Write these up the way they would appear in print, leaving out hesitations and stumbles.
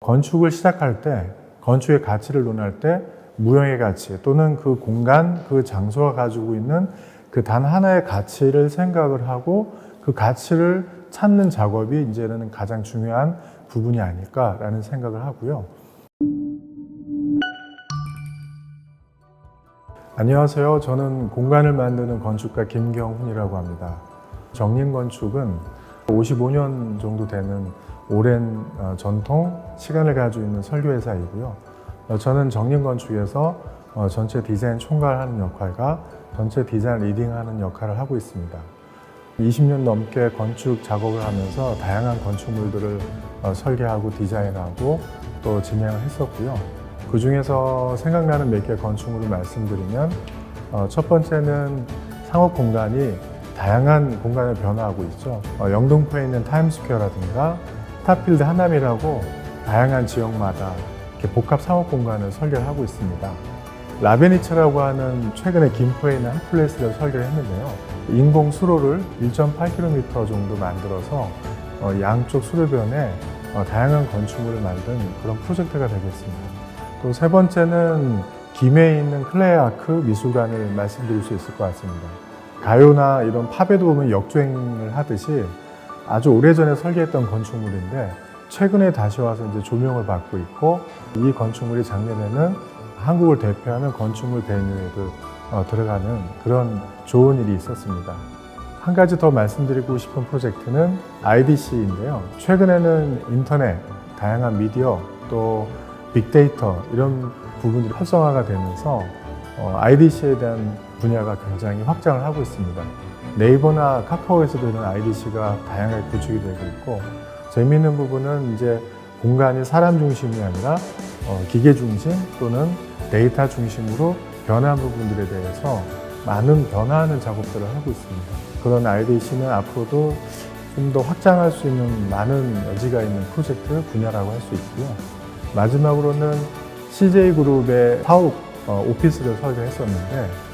건축을 시작할 때, 건축의 가치를 논할 때 무형의 가치 또는 그 공간, 그 장소가 가지고 있는 그 단 하나의 가치를 생각을 하고 그 가치를 찾는 작업이 이제는 가장 중요한 부분이 아닐까라는 생각을 하고요. 안녕하세요. 저는 공간을 만드는 건축가 김경훈이라고 합니다. 정림건축은 55년 정도 되는 오랜 전통, 시간을 가지고 있는 설계회사이고요. 저는 정림건축에서 전체 디자인 총괄하는 역할과 전체 디자인 리딩하는 역할을 하고 있습니다. 20년 넘게 건축 작업을 하면서 다양한 건축물들을 설계하고 디자인하고 또 진행을 했었고요. 그 중에서 생각나는 몇 개의 건축물을 말씀드리면 첫 번째는 상업 공간이 다양한 공간을 변화하고 있죠. 영등포에 있는 타임스퀘어라든가 스타필드 하남이라고 다양한 지역마다 이렇게 복합 상업 공간을 설계를 하고 있습니다. 라베니츠라고 하는 최근에 김포에 있는 핫플레이스를 설계를 했는데요. 인공 수로를 1.8km 정도 만들어서 양쪽 수로변에 다양한 건축물을 만든 그런 프로젝트가 되겠습니다. 또 세 번째는 김해에 있는 클레아크 미술관을 말씀드릴 수 있을 것 같습니다. 가요나 이런 팝에도 보면 역주행을 하듯이 아주 오래전에 설계했던 건축물인데 최근에 다시 와서 이제 조명을 받고 있고, 이 건축물이 작년에는 한국을 대표하는 건축물 베뉴에도 들어가는 그런 좋은 일이 있었습니다. 한 가지 더 말씀드리고 싶은 프로젝트는 IDC인데요. 최근에는 인터넷, 다양한 미디어, 또 빅데이터 이런 부분들이 활성화가 되면서 IDC에 대한 분야가 굉장히 확장을 하고 있습니다. 네이버나 카카오에서도 이런 IDC가 다양하게 구축이 되고 있고, 재미있는 부분은 이제 공간이 사람 중심이 아니라 기계 중심 또는 데이터 중심으로 변화한 부분들에 대해서 많은 변화하는 작업들을 하고 있습니다. 그런 IDC는 앞으로도 좀 더 확장할 수 있는 많은 여지가 있는 프로젝트 분야라고 할 수 있고요. 마지막으로는 CJ그룹의 사옥 오피스를 설계했었는데,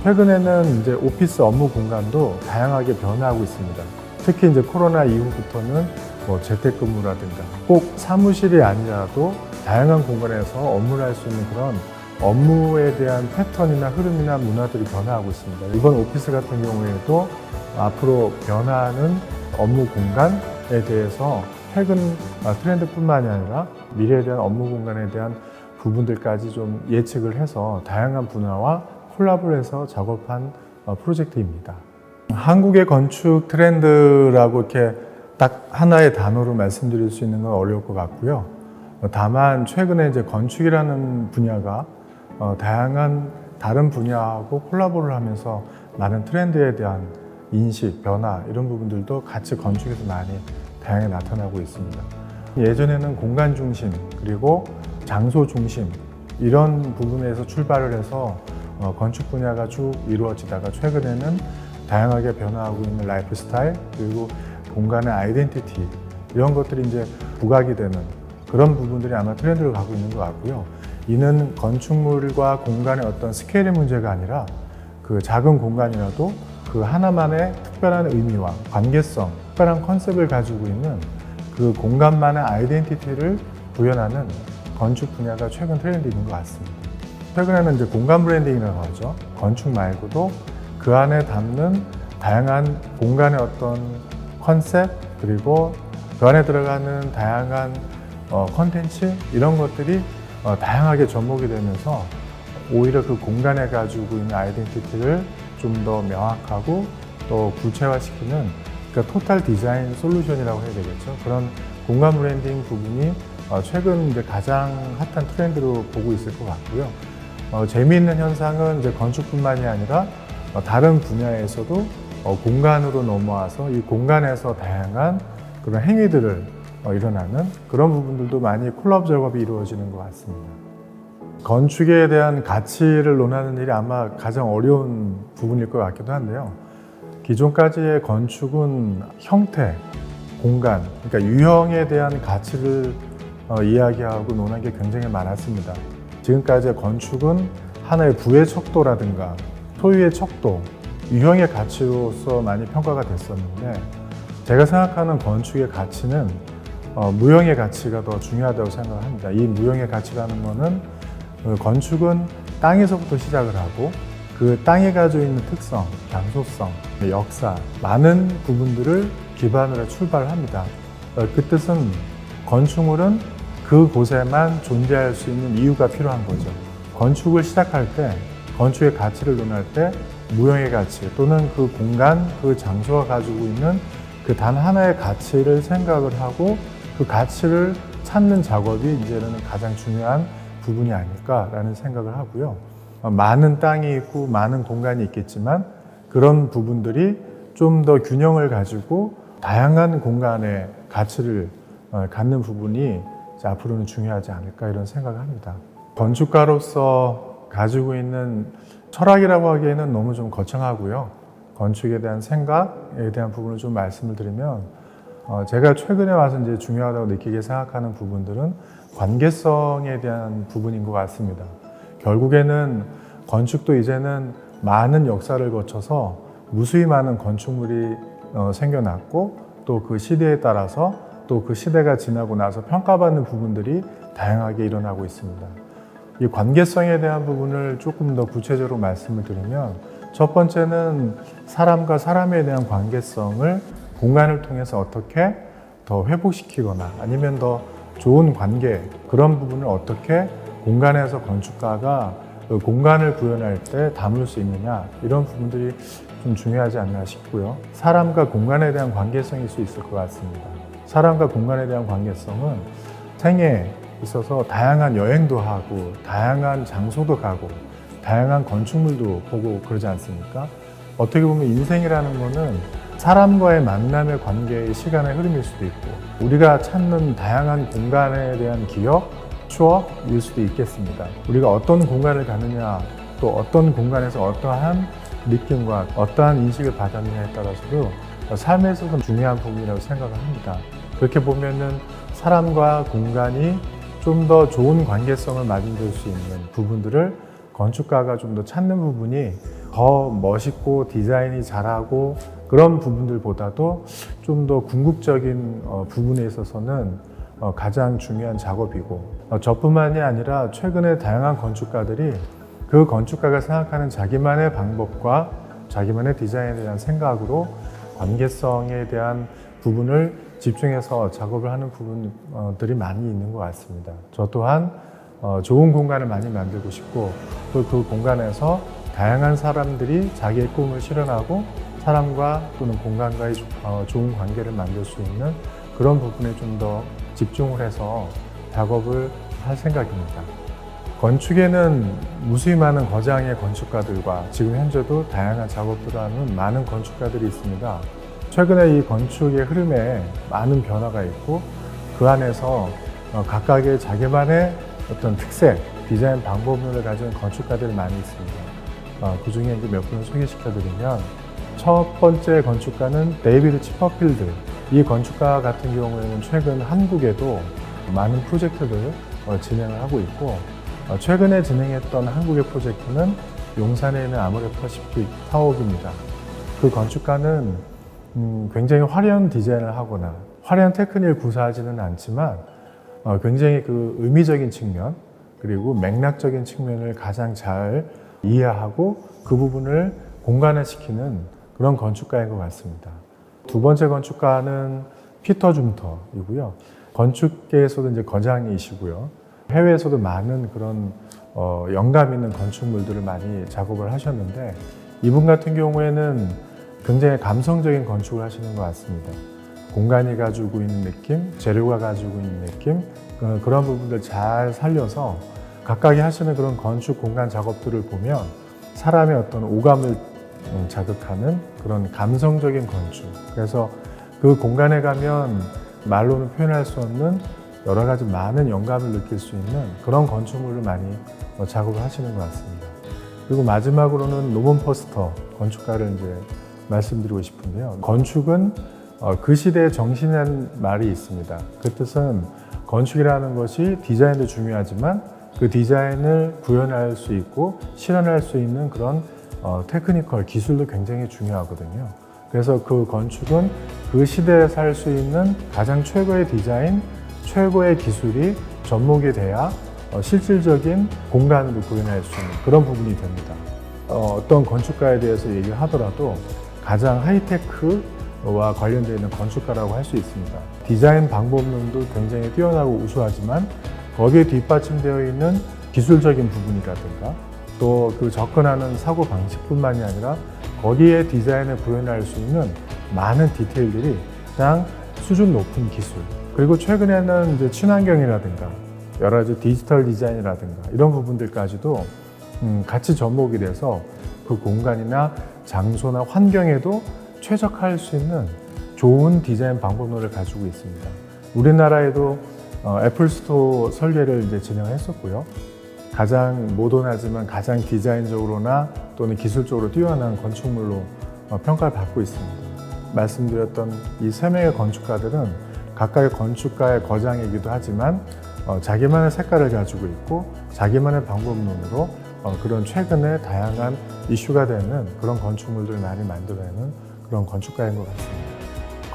최근에는 이제 오피스 업무 공간도 다양하게 변화하고 있습니다. 특히 이제 코로나 이후부터는 재택근무라든가 꼭 사무실이 아니라도 다양한 공간에서 업무를 할 수 있는 그런 업무에 대한 패턴이나 흐름이나 문화들이 변화하고 있습니다. 이번 오피스 같은 경우에도 앞으로 변화하는 업무 공간에 대해서 최근 트렌드뿐만이 아니라 미래에 대한 업무 공간에 대한 부분들까지 좀 예측을 해서 다양한 분야와 콜라보를 해서 작업한 프로젝트입니다. 한국의 건축 트렌드라고 이렇게 딱 하나의 단어로 말씀드릴 수 있는 건 어려울 것 같고요. 다만 최근에 이제 건축이라는 분야가 다양한 다른 분야하고 콜라보를 하면서 많은 트렌드에 대한 인식, 변화 이런 부분들도 같이 건축에서 많이 다양하게 나타나고 있습니다. 예전에는 공간 중심 그리고 장소 중심 이런 부분에서 출발을 해서 건축 분야가 쭉 이루어지다가 최근에는 다양하게 변화하고 있는 라이프 스타일 그리고 공간의 아이덴티티 이런 것들이 이제 부각이 되는 그런 부분들이 아마 트렌드를 가고 있는 것 같고요. 이는 건축물과 공간의 어떤 스케일의 문제가 아니라 그 작은 공간이라도 그 하나만의 특별한 의미와 관계성, 특별한 컨셉을 가지고 있는 그 공간만의 아이덴티티를 구현하는 건축 분야가 최근 트렌드인 것 같습니다. 최근에는 이제 공간 브랜딩이라고 하죠. 건축 말고도 그 안에 담는 다양한 공간의 어떤 컨셉 그리고 그 안에 들어가는 다양한 컨텐츠 이런 것들이 다양하게 접목이 되면서 오히려 그 공간에 가지고 있는 아이덴티티를 좀 더 명확하고 또 구체화시키는 그러니까 토탈 디자인 솔루션이라고 해야 되겠죠. 그런 공간 브랜딩 부분이 최근 이제 가장 핫한 트렌드로 보고 있을 것 같고요. 재미있는 현상은 이제 건축뿐만이 아니라 다른 분야에서도 공간으로 넘어와서 이 공간에서 다양한 그런 행위들을 일어나는 그런 부분들도 많이 콜라보 작업이 이루어지는 것 같습니다. 건축에 대한 가치를 논하는 일이 아마 가장 어려운 부분일 것 같기도 한데요. 기존까지의 건축은 형태, 공간, 그러니까 유형에 대한 가치를 이야기하고 논한 게 굉장히 많았습니다. 지금까지의 건축은 하나의 부의 척도라든가 소유의 척도, 유형의 가치로서 많이 평가가 됐었는데 제가 생각하는 건축의 가치는 무형의 가치가 더 중요하다고 생각합니다. 이 무형의 가치라는 것은 건축은 땅에서부터 시작을 하고 그 땅이 가지고 있는 특성, 장소성, 역사, 많은 부분들을 기반으로 해 출발을 합니다. 그 뜻은 건축물은 그곳에만 존재할 수 있는 이유가 필요한 거죠. 건축을 시작할 때, 건축의 가치를 논할 때 무형의 가치 또는 그 공간, 그 장소가 가지고 있는 그 단 하나의 가치를 생각을 하고 그 가치를 찾는 작업이 이제는 가장 중요한 부분이 아닐까라는 생각을 하고요. 많은 땅이 있고 많은 공간이 있겠지만 그런 부분들이 좀 더 균형을 가지고 다양한 공간의 가치를 갖는 부분이 앞으로는 중요하지 않을까 이런 생각을 합니다. 건축가로서 가지고 있는 철학이라고 하기에는 너무 좀 거창하고요. 건축에 대한 생각에 대한 부분을 좀 말씀을 드리면 제가 최근에 와서 이제 중요하다고 느끼게 생각하는 부분들은 관계성에 대한 부분인 것 같습니다. 결국에는 건축도 이제는 많은 역사를 거쳐서 무수히 많은 건축물이 생겨났고 또 그 시대에 따라서 또 그 시대가 지나고 나서 평가받는 부분들이 다양하게 일어나고 있습니다. 이 관계성에 대한 부분을 조금 더 구체적으로 말씀을 드리면 첫 번째는 사람과 사람에 대한 관계성을 공간을 통해서 어떻게 더 회복시키거나 아니면 더 좋은 관계 그런 부분을 어떻게 공간에서 건축가가 그 공간을 구현할 때 담을 수 있느냐 이런 부분들이 좀 중요하지 않나 싶고요. 사람과 공간에 대한 관계성일 수 있을 것 같습니다. 사람과 공간에 대한 관계성은 생애에 있어서 다양한 여행도 하고 다양한 장소도 가고 다양한 건축물도 보고 그러지 않습니까? 어떻게 보면 인생이라는 거는 사람과의 만남의 관계의 시간의 흐름일 수도 있고 우리가 찾는 다양한 공간에 대한 기억, 추억일 수도 있겠습니다. 우리가 어떤 공간을 가느냐 또 어떤 공간에서 어떠한 느낌과 어떠한 인식을 받았느냐에 따라서도 삶에서도 중요한 부분이라고 생각을 합니다. 그렇게 보면은 사람과 공간이 좀 더 좋은 관계성을 만들 수 있는 부분들을 건축가가 좀 더 찾는 부분이 더 멋있고 디자인이 잘하고 그런 부분들보다도 좀 더 궁극적인 부분에 있어서는 가장 중요한 작업이고 저뿐만이 아니라 최근에 다양한 건축가들이 그 건축가가 생각하는 자기만의 방법과 자기만의 디자인에 대한 생각으로 관계성에 대한 부분을 집중해서 작업을 하는 부분들이 많이 있는 것 같습니다. 저 또한 좋은 공간을 많이 만들고 싶고 또 그 공간에서 다양한 사람들이 자기의 꿈을 실현하고 사람과 또는 공간과의 좋은 관계를 만들 수 있는 그런 부분에 좀 더 집중을 해서 작업을 할 생각입니다. 건축에는 무수히 많은 거장의 건축가들과 지금 현재도 다양한 작업들을 하는 많은 건축가들이 있습니다. 최근에 이 건축의 흐름에 많은 변화가 있고 그 안에서 각각의 자기만의 어떤 특색, 디자인 방법론을 가진 건축가들이 많이 있습니다. 그 중에 이제 몇 분을 소개시켜 드리면 첫 번째 건축가는 데이비드 치퍼필드. 이 건축가 같은 경우에는 최근 한국에도 많은 프로젝트를 진행을 하고 있고 최근에 진행했던 한국의 프로젝트는 용산에 있는 아모레 퍼시픽 타워입니다. 그 건축가는 굉장히 화려한 디자인을 하거나 화려한 테크닉을 구사하지는 않지만 굉장히 그 의미적인 측면 그리고 맥락적인 측면을 가장 잘 이해하고 그 부분을 공간화시키는 그런 건축가인 것 같습니다. 두 번째 건축가는 피터 줌터이고요. 건축계에서도 이제 거장이시고요. 해외에서도 많은 그런 영감 있는 건축물들을 많이 작업을 하셨는데 이분 같은 경우에는 굉장히 감성적인 건축을 하시는 것 같습니다. 공간이 가지고 있는 느낌, 재료가 가지고 있는 느낌 그런 부분들 잘 살려서 각각이 하시는 그런 건축 공간 작업들을 보면 사람의 어떤 오감을 자극하는 그런 감성적인 건축 그래서 그 공간에 가면 말로는 표현할 수 없는 여러 가지 많은 영감을 느낄 수 있는 그런 건축물을 많이 작업을 하시는 것 같습니다. 그리고 마지막으로는 노먼 포스터 건축가를 이제 말씀드리고 싶은데요. 건축은 그 시대의 정신이라는 말이 있습니다. 그 뜻은 건축이라는 것이 디자인도 중요하지만 그 디자인을 구현할 수 있고 실현할 수 있는 그런 테크니컬 기술도 굉장히 중요하거든요. 그래서 그 건축은 그 시대에 살 수 있는 가장 최고의 디자인, 최고의 기술이 접목이 돼야 실질적인 공간으로 구현할 수 있는 그런 부분이 됩니다. 어떤 건축가에 대해서 얘기를 하더라도 가장 하이테크와 관련되어 있는 건축가라고 할 수 있습니다. 디자인 방법론도 굉장히 뛰어나고 우수하지만 거기에 뒷받침되어 있는 기술적인 부분이라든가 또 그 접근하는 사고 방식뿐만이 아니라 거기에 디자인을 구현할 수 있는 많은 디테일들이 가장 수준 높은 기술, 그리고 최근에는 이제 친환경이라든가 여러 가지 디지털 디자인이라든가 이런 부분들까지도 같이 접목이 돼서 그 공간이나 장소나 환경에도 최적화할 수 있는 좋은 디자인 방법론을 가지고 있습니다. 우리나라에도 애플 스토어 설계를 이제 진행했었고요. 가장 모던하지만 가장 디자인적으로나 또는 기술적으로 뛰어난 건축물로 평가를 받고 있습니다. 말씀드렸던 이 세 명의 건축가들은 각각의 건축가의 거장이기도 하지만 자기만의 색깔을 가지고 있고 자기만의 방법론으로 그런 최근에 다양한 이슈가 되는 그런 건축물들을 많이 만들어내는 그런 건축가인 것 같습니다.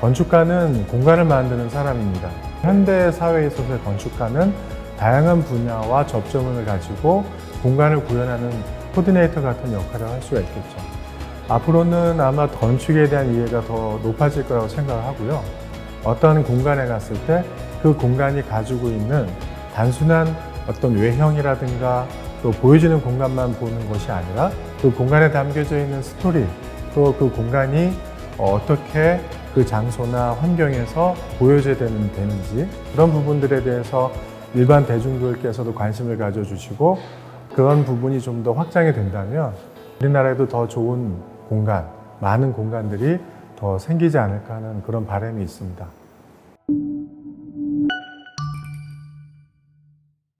건축가는 공간을 만드는 사람입니다. 현대 사회에 있어서의 건축가는 다양한 분야와 접점을 가지고 공간을 구현하는 코디네이터 같은 역할을 할 수가 있겠죠. 앞으로는 아마 건축에 대한 이해가 더 높아질 거라고 생각을 하고요. 어떤 공간에 갔을 때 그 공간이 가지고 있는 단순한 어떤 외형이라든가 또 보여지는 공간만 보는 것이 아니라 그 공간에 담겨져 있는 스토리, 또 그 공간이 어떻게 그 장소나 환경에서 보여져야 되는지 그런 부분들에 대해서 일반 대중들께서도 관심을 가져주시고 그런 부분이 좀 더 확장이 된다면 우리나라에도 더 좋은 공간, 많은 공간들이 더 생기지 않을까 하는 그런 바람이 있습니다.